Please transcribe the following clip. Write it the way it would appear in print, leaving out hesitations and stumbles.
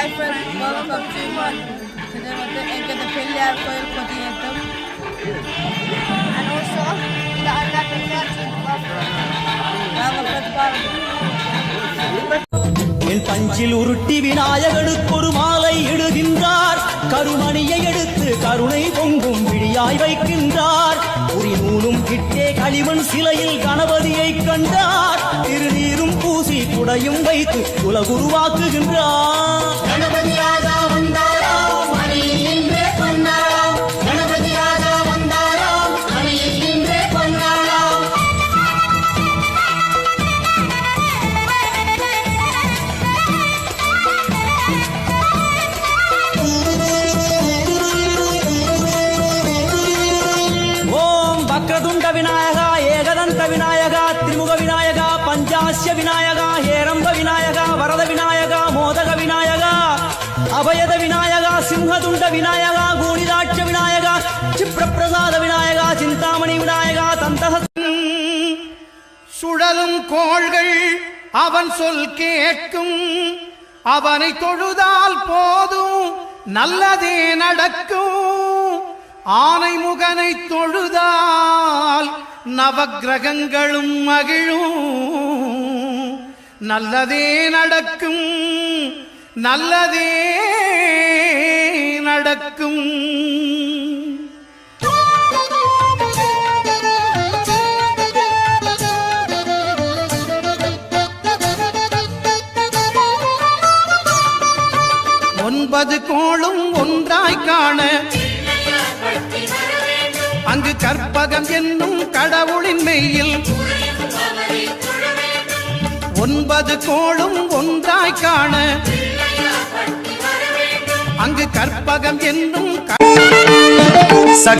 Hi friends, welcome to my today with the Ekata Pillar Coil Continental. And also the other என் பஞ்சில் உருட்டி விநாயகனுக்கு ஒரு மாலை இடுகின்றார். கருமணியை எடுத்து கருணை பொங்கும் விழியாய் வைக்கின்றார். உரி நூலும் கிட்டே களிமண் சிலையில் கணபதியை கண்டார். திருநீரும் பூசி குடையும் வைத்து உலகுருவாக்குகின்றார். வக்ரதுண்ட விநாயகா, ஏகதந்த விநாயகா, திரிமுக விநாயகா, பஞ்சாஸ்ய விநாயகா, ஹேரம்ப விநாயகா, வரத விநாயகா, மோதக விநாயகா, அபயத விநாயகா, சிம்ஹதுண்ட விநாயகா, கூணிதாட்ச விநாயகா, சிப்ரபிரசாத விநாயகா, சிந்தாமணி விநாயகா, தந்தக. சுழலும் கோள்கள் அவன் சொல் கேட்கும். அவனை தொழுதால் போதும் நல்லதே நடக்கும். ஆனை முகனை தொழுதால் நவக்கிரகங்களும் மகிழும். நல்லதே நடக்கும், நல்லதே நடக்கும். ஒன்பது கோளும் ஒன்றாய் காண அங்கு கற்பகம் என்னும் கடவுளின் மெய்யில் ஒன்பது கோளும் ஒன்றாய் காண அங்கு கற்பகம் என்னும்